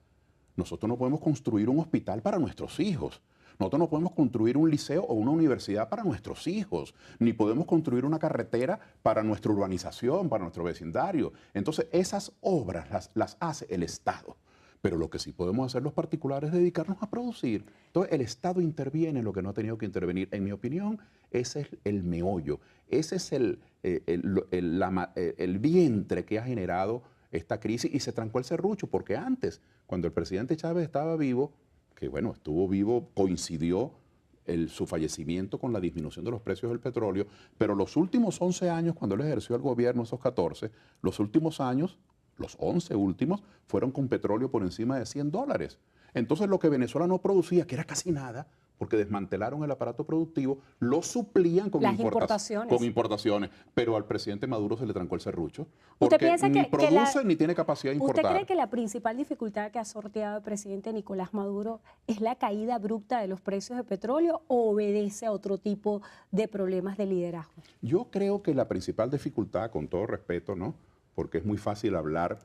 nosotros no podemos construir un hospital para nuestros hijos, Nosotros no podemos construir un liceo o una universidad para nuestros hijos, ni podemos construir una carretera para nuestra urbanización, para nuestro vecindario. Entonces, esas obras las hace el Estado. Pero lo que sí podemos hacer los particulares es dedicarnos a producir. Entonces, el Estado interviene en lo que no ha tenido que intervenir. En mi opinión, ese es el meollo. Ese es el vientre que ha generado esta crisis y se trancó el serrucho, porque antes, cuando el presidente Chávez estaba vivo, que bueno, estuvo vivo, coincidió su fallecimiento con la disminución de los precios del petróleo, pero los últimos 11 años, cuando él ejerció el gobierno, esos 14, los últimos años, los 11 últimos, fueron con petróleo por encima de $100. Entonces lo que Venezuela no producía, que era casi nada, porque desmantelaron el aparato productivo, lo suplían con importaciones. Pero al presidente Maduro se le trancó el serrucho, porque ni produce ni tiene capacidad de importar. ¿Usted cree que la principal dificultad que ha sorteado el presidente Nicolás Maduro es la caída abrupta de los precios de petróleo o obedece a otro tipo de problemas de liderazgo? Yo creo que la principal dificultad, con todo respeto, ¿no?, porque es muy fácil hablar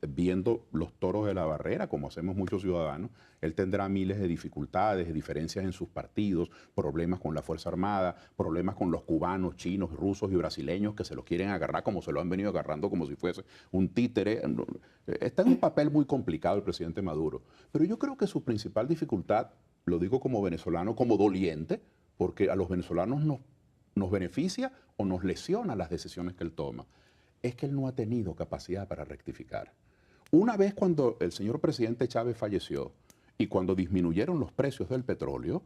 viendo los toros de la barrera, como hacemos muchos ciudadanos. Él tendrá miles de dificultades, diferencias en sus partidos, problemas con la Fuerza Armada, problemas con los cubanos, chinos, rusos y brasileños que se los quieren agarrar como se lo han venido agarrando como si fuese un títere. Está en un papel muy complicado el presidente Maduro. Pero yo creo que su principal dificultad, lo digo como venezolano, como doliente, porque a los venezolanos nos beneficia o nos lesiona las decisiones que él toma, es que él no ha tenido capacidad para rectificar. Una vez cuando el señor presidente Chávez falleció y cuando disminuyeron los precios del petróleo,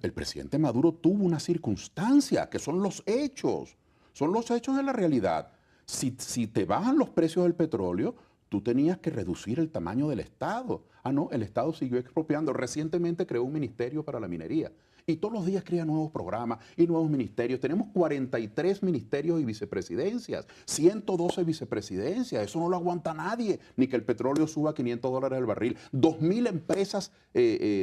el presidente Maduro tuvo una circunstancia, que son los hechos de la realidad. Si te bajan los precios del petróleo, tú tenías que reducir el tamaño del Estado. Ah, no, el Estado siguió expropiando. Recientemente creó un ministerio para la minería. Y todos los días crea nuevos programas y nuevos ministerios. Tenemos 43 ministerios y vicepresidencias, 112 vicepresidencias. Eso no lo aguanta nadie, ni que el petróleo suba a $500 el barril. 2.000 empresas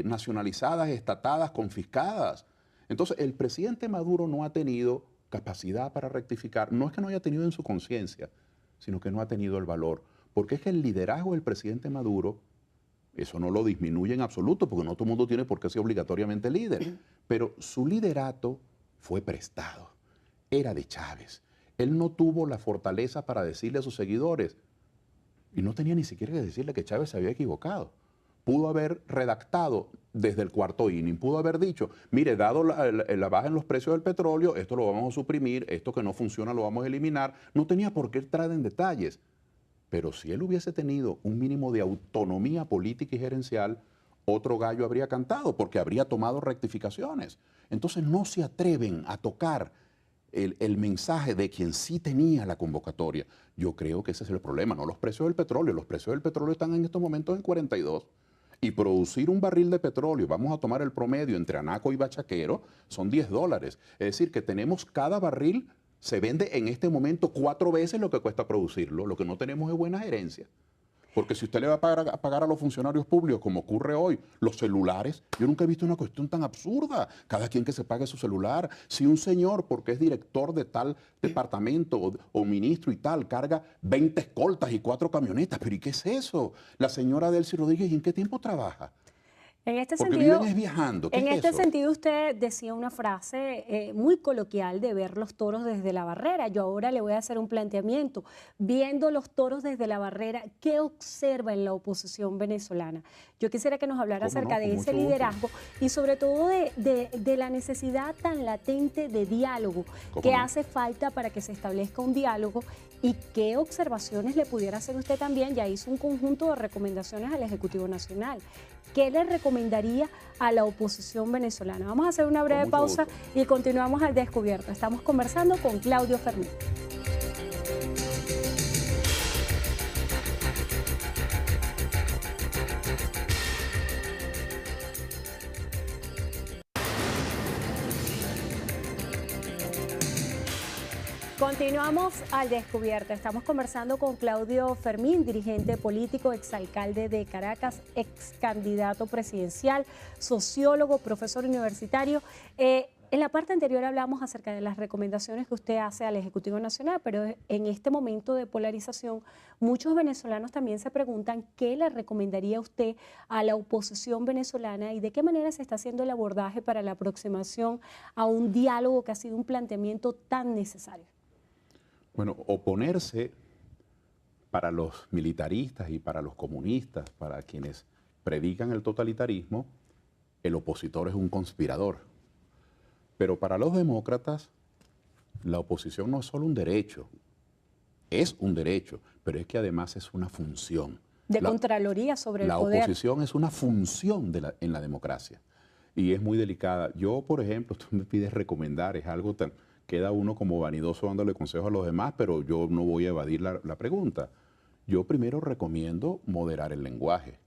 nacionalizadas, estatadas, confiscadas. Entonces, el presidente Maduro no ha tenido capacidad para rectificar. No es que no haya tenido en su conciencia, sino que no ha tenido el valor. Porque es que el liderazgo del presidente Maduro, eso no lo disminuye en absoluto, porque no todo el mundo tiene por qué ser obligatoriamente líder. Pero su liderato fue prestado, era de Chávez. Él no tuvo la fortaleza para decirle a sus seguidores, y no tenía ni siquiera que decirle que Chávez se había equivocado. Pudo haber redactado desde el cuarto inning, pudo haber dicho, mire, dado la baja en los precios del petróleo, esto lo vamos a suprimir, esto que no funciona lo vamos a eliminar. No tenía por qué entrar en detalles. Pero si él hubiese tenido un mínimo de autonomía política y gerencial, otro gallo habría cantado, porque habría tomado rectificaciones. Entonces no se atreven a tocar el mensaje de quien sí tenía la convocatoria. Yo creo que ese es el problema, no los precios del petróleo. Los precios del petróleo están en estos momentos en 42. Y producir un barril de petróleo, vamos a tomar el promedio entre Anaco y Bachaquero, son $10. Es decir, que tenemos cada barril, se vende en este momento 4 veces lo que cuesta producirlo. Lo que no tenemos es buena gerencia. Porque si usted le va a pagar a los funcionarios públicos, como ocurre hoy, los celulares, yo nunca he visto una cuestión tan absurda. Cada quien que se pague su celular. Si un señor, porque es director de tal departamento o ministro y tal, carga 20 escoltas y 4 camionetas, ¿pero y qué es eso? La señora Delcy Rodríguez, ¿y en qué tiempo trabaja? En este Porque sentido, viven viajando. en este sentido, usted decía una frase muy coloquial de ver los toros desde la barrera. Yo ahora le voy a hacer un planteamiento. Viendo los toros desde la barrera, ¿qué observa en la oposición venezolana? Yo quisiera que nos hablara acerca de ese liderazgo y sobre todo de la necesidad tan latente de diálogo que hace falta para que se establezca un diálogo, y qué observaciones le pudiera hacer usted también. Ya hizo un conjunto de recomendaciones al Ejecutivo Nacional. ¿Qué le recomendaría a la oposición venezolana? Vamos a hacer una breve pausa y continuamos al descubierto. Estamos conversando con Claudio Fermín. Continuamos al descubierto. Estamos conversando con Claudio Fermín, dirigente político, exalcalde de Caracas, ex candidato presidencial, sociólogo, profesor universitario. En la parte anterior hablamos acerca de las recomendaciones que usted hace al Ejecutivo Nacional, pero en este momento de polarización, muchos venezolanos también se preguntan qué le recomendaría usted a la oposición venezolana y de qué manera se está haciendo el abordaje para la aproximación a un diálogo que ha sido un planteamiento tan necesario. Bueno, oponerse para los militaristas y para los comunistas, para quienes predican el totalitarismo, el opositor es un conspirador. Pero para los demócratas, la oposición no es solo un derecho, es un derecho, pero es que además es una función. De Contraloría sobre el poder. La oposición es una función en la democracia y es muy delicada. Yo, por ejemplo, tú me pides recomendar, es algo tan... Queda uno como vanidoso dándole consejos a los demás, pero yo no voy a evadir la pregunta. Yo primero recomiendo moderar el lenguaje,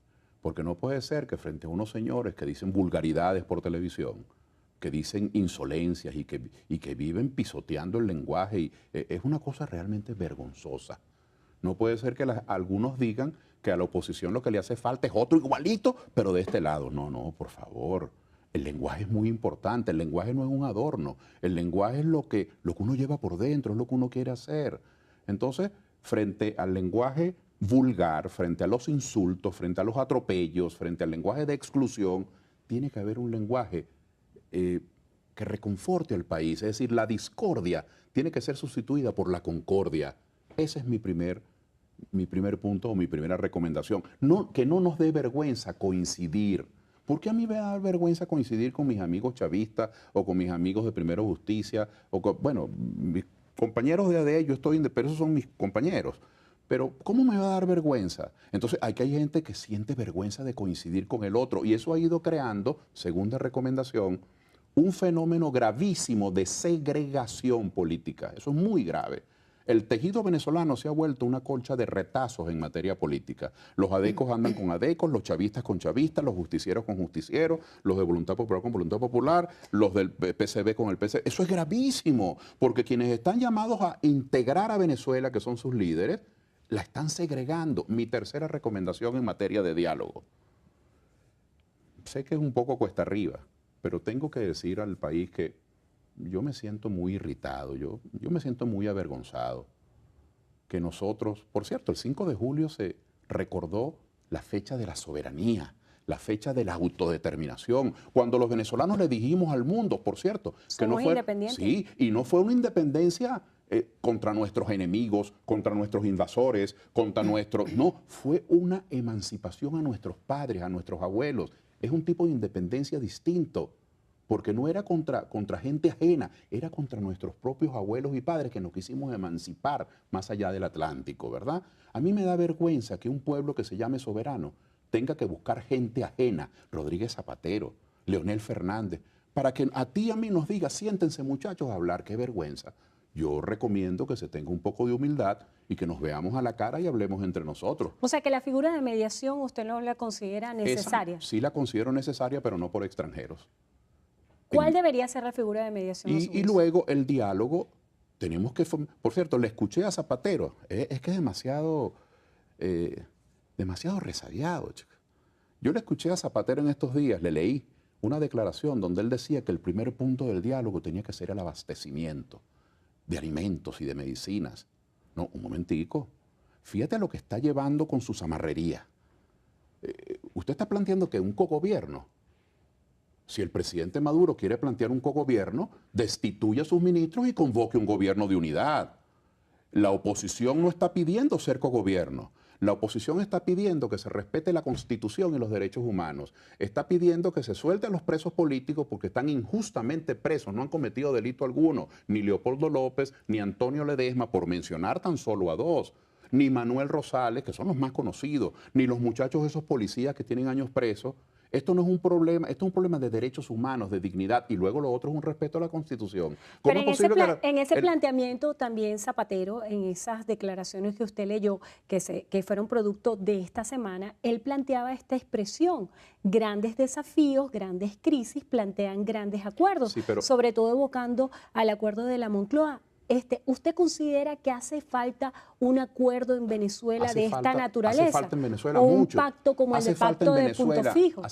porque no puede ser que frente a unos señores que dicen vulgaridades por televisión, que dicen insolencias y que viven pisoteando el lenguaje, es una cosa realmente vergonzosa. No puede ser que algunos digan que a la oposición lo que le hace falta es otro igualito, pero de este lado. No, no, por favor. El lenguaje es muy importante, el lenguaje no es un adorno, el lenguaje es lo que uno lleva por dentro, es lo que uno quiere hacer. Entonces, frente al lenguaje vulgar, frente a los insultos, frente a los atropellos, frente al lenguaje de exclusión, tiene que haber un lenguaje que reconforte al país, es decir, la discordia tiene que ser sustituida por la concordia. Ese es mi primer punto o mi primera recomendación. Que no nos dé vergüenza coincidir. ¿Por qué a mí me da vergüenza coincidir con mis amigos chavistas o con mis amigos de Primero Justicia? O con, bueno, mis compañeros de ADE, pero esos son mis compañeros. Pero ¿cómo me va a dar vergüenza? Entonces, hay gente que siente vergüenza de coincidir con el otro y eso ha ido creando, segunda recomendación, un fenómeno gravísimo de segregación política. Eso es muy grave. El tejido venezolano se ha vuelto una colcha de retazos en materia política. Los adecos andan con adecos, los chavistas con chavistas, los justicieros con justicieros, los de Voluntad Popular con Voluntad Popular, los del PCB con el PCB. Eso es gravísimo, porque quienes están llamados a integrar a Venezuela, que son sus líderes, la están segregando. Mi tercera recomendación en materia de diálogo. Sé que es un poco cuesta arriba, pero tengo que decir al país que yo me siento muy irritado, yo me siento muy avergonzado. Que nosotros, por cierto, el 5 de julio se recordó la fecha de la soberanía, la fecha de la autodeterminación, cuando los venezolanos le dijimos al mundo, por cierto, que no fue independientes. Sí, y no fue una independencia contra nuestros enemigos, contra nuestros invasores, contra nuestros... No, fue una emancipación a nuestros padres, a nuestros abuelos. Es un tipo de independencia distinto, porque no era contra gente ajena, era contra nuestros propios abuelos y padres que nos quisimos emancipar más allá del Atlántico, ¿verdad? A mí me da vergüenza que un pueblo que se llame soberano tenga que buscar gente ajena, Rodríguez Zapatero, Leonel Fernández, para que a ti y a mí nos diga, siéntense muchachos a hablar, qué vergüenza. Yo recomiendo que se tenga un poco de humildad y que nos veamos a la cara y hablemos entre nosotros. O sea, que la figura de mediación usted no la considera necesaria. Sí la considero necesaria, pero no por extranjeros. ¿Cuál debería ser la figura de mediación? Y luego el diálogo, tenemos que... Por cierto, le escuché a Zapatero, es que es demasiado resabiado, chica. Yo le escuché a Zapatero en estos días, le leí una declaración donde él decía que el primer punto del diálogo tenía que ser el abastecimiento de alimentos y de medicinas. No, un momentico. Fíjate a lo que está llevando con su zamarrería. Usted está planteando que un cogobierno. Si el presidente Maduro quiere plantear un cogobierno, destituya a sus ministros y convoque un gobierno de unidad. La oposición no está pidiendo ser cogobierno. La oposición está pidiendo que se respete la Constitución y los derechos humanos. Está pidiendo que se suelten los presos políticos porque están injustamente presos, no han cometido delito alguno. Ni Leopoldo López, ni Antonio Ledesma, por mencionar tan solo a dos. Ni Manuel Rosales, que son los más conocidos. Ni los muchachos esos policías que tienen años presos. Esto no es un problema, esto es un problema de derechos humanos, de dignidad, y luego lo otro es un respeto a la Constitución. Pero en ese planteamiento también Zapatero, en esas declaraciones que usted leyó, que fueron producto de esta semana, él planteaba esta expresión: grandes desafíos, grandes crisis plantean grandes acuerdos, sí, sobre todo evocando al acuerdo de la Moncloa. ¿Usted considera que hace falta un acuerdo en Venezuela de esta naturaleza? Hace falta en Venezuela o mucho. Un pacto como el pacto de punto fijo.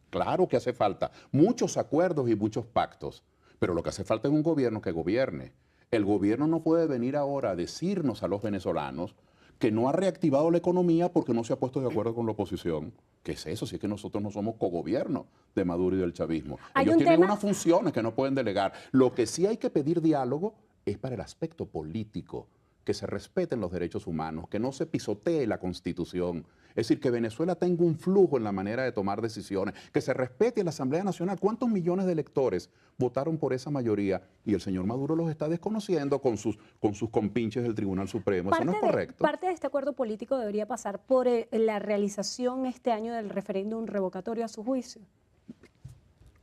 Claro que hace falta muchos acuerdos y muchos pactos. Pero lo que hace falta es un gobierno que gobierne. El gobierno no puede venir ahora a decirnos a los venezolanos que no ha reactivado la economía porque no se ha puesto de acuerdo con la oposición. ¿Qué es eso? Si es que nosotros no somos cogobierno de Maduro y del chavismo. Ellos tienen unas funciones que no pueden delegar. Lo que sí hay que pedir diálogo es para el aspecto político, que se respeten los derechos humanos, que no se pisotee la Constitución. Es decir, que Venezuela tenga un flujo en la manera de tomar decisiones, que se respete la Asamblea Nacional. ¿Cuántos millones de electores votaron por esa mayoría? Y el señor Maduro los está desconociendo con sus compinches del Tribunal Supremo. Eso no es correcto. Parte de este acuerdo político debería pasar por la realización este año del referéndum revocatorio a su juicio.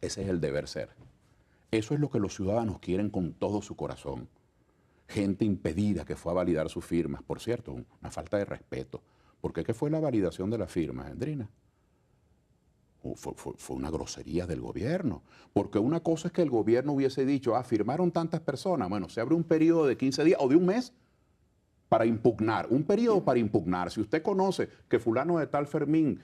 Ese es el deber ser. Eso es lo que los ciudadanos quieren con todo su corazón. Gente impedida que fue a validar sus firmas. Por cierto, una falta de respeto. ¿Por qué fue la validación de las firmas, Endrina? Fue una grosería del gobierno. Porque una cosa es que el gobierno hubiese dicho, firmaron tantas personas. Bueno, se abre un periodo de 15 días o de un mes para impugnar. Un periodo para impugnar. Si usted conoce que fulano de tal Fermín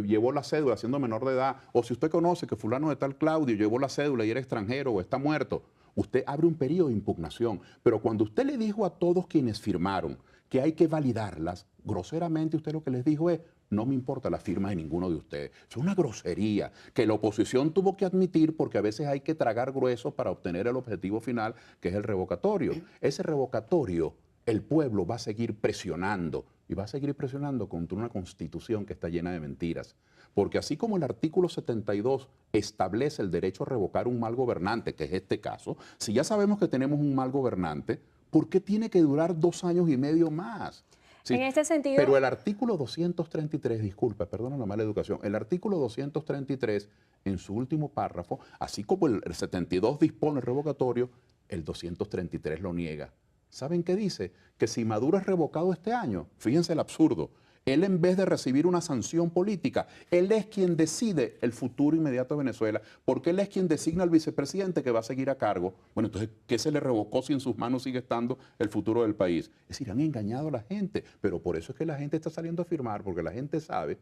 llevó la cédula siendo menor de edad, o si usted conoce que fulano de tal Claudio llevó la cédula y era extranjero o está muerto, usted abre un periodo de impugnación. Pero cuando usted le dijo a todos quienes firmaron que hay que validarlas, groseramente usted lo que les dijo es, no me importa la firma de ninguno de ustedes. Es una grosería que la oposición tuvo que admitir porque a veces hay que tragar grueso para obtener el objetivo final, que es el revocatorio. Ese revocatorio, el pueblo va a seguir presionando y va a seguir presionando contra una constitución que está llena de mentiras. Porque así como el artículo 72 establece el derecho a revocar un mal gobernante, que es este caso, si ya sabemos que tenemos un mal gobernante, ¿por qué tiene que durar 2 años y medio más? Sí, en este sentido... Pero el artículo 233, disculpa, perdona la mala educación, el artículo 233, en su último párrafo, así como el 72 dispone el revocatorio, el 233 lo niega. ¿Saben qué dice? Que si Maduro es revocado este año, fíjense el absurdo, él en vez de recibir una sanción política, él es quien decide el futuro inmediato de Venezuela, porque él es quien designa al vicepresidente que va a seguir a cargo. Bueno, entonces, ¿qué se le revocó si en sus manos sigue estando el futuro del país? Es decir, han engañado a la gente, pero por eso es que la gente está saliendo a firmar, porque la gente sabe,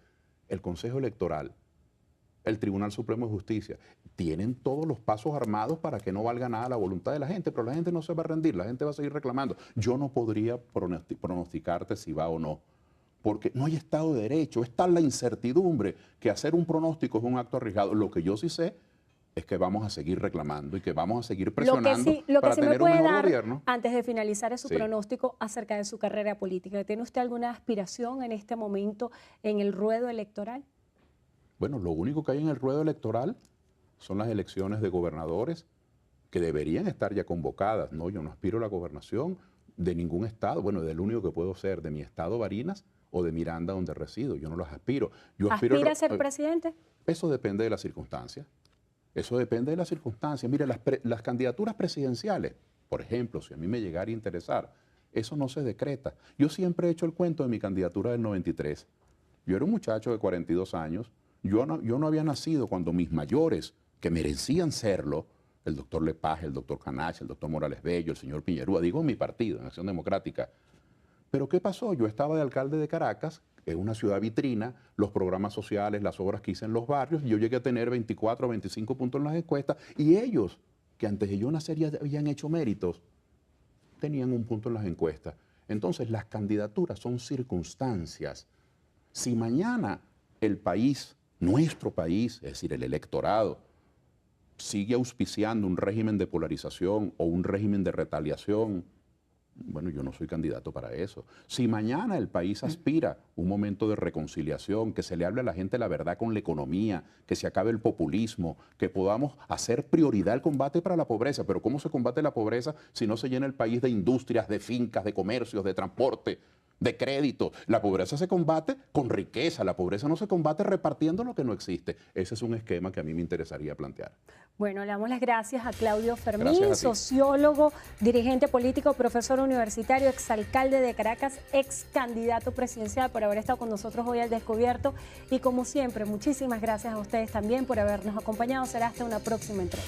el Consejo Electoral, el Tribunal Supremo de Justicia, tienen todos los pasos armados para que no valga nada la voluntad de la gente, pero la gente no se va a rendir, la gente va a seguir reclamando. Yo no podría pronosticarte si va o no, porque no hay Estado de Derecho, es tal la incertidumbre que hacer un pronóstico es un acto arriesgado. Lo que yo sí sé es que vamos a seguir reclamando y que vamos a seguir presionando para tener un mejor gobierno. Antes de finalizar su pronóstico acerca de su carrera política, ¿tiene usted alguna aspiración en este momento en el ruedo electoral? Bueno, lo único que hay en el ruedo electoral son las elecciones de gobernadores que deberían estar ya convocadas. No, yo no aspiro a la gobernación de ningún estado, bueno, del único que puedo ser, de mi estado Barinas o de Miranda, donde resido. Yo no los aspiro. ¿Aspira a ser presidente? Eso depende de las circunstancias. Eso depende de las circunstancias. Mire, las candidaturas presidenciales, por ejemplo, si a mí me llegara a interesar, eso no se decreta. Yo siempre he hecho el cuento de mi candidatura del 93. Yo era un muchacho de 42 años. Yo no había nacido cuando mis mayores, que merecían serlo, el doctor Lepage, el doctor Canache, el doctor Morales Bello, el señor Piñerúa, digo en mi partido, en Acción Democrática. Pero ¿qué pasó? Yo estaba de alcalde de Caracas, es una ciudad vitrina, los programas sociales, las obras que hice en los barrios, y yo llegué a tener 24 o 25 puntos en las encuestas, y ellos, que antes de yo nacer ya habían hecho méritos, tenían un punto en las encuestas. Entonces, las candidaturas son circunstancias. Si mañana el país, nuestro país, es decir, el electorado, sigue auspiciando un régimen de polarización o un régimen de retaliación, bueno, yo no soy candidato para eso. Si mañana el país aspira a un momento de reconciliación, que se le hable a la gente la verdad con la economía, que se acabe el populismo, que podamos hacer prioridad el combate para la pobreza. Pero ¿cómo se combate la pobreza si no se llena el país de industrias, de fincas, de comercios, de transporte, de crédito? La pobreza se combate con riqueza, la pobreza no se combate repartiendo lo que no existe. Ese es un esquema que a mí me interesaría plantear. Bueno, le damos las gracias a Claudio Fermín, sociólogo, dirigente político, profesor universitario, exalcalde de Caracas, ex candidato presidencial, por haber estado con nosotros hoy al Descubierto. Y como siempre, muchísimas gracias a ustedes también por habernos acompañado. Será hasta una próxima entrega.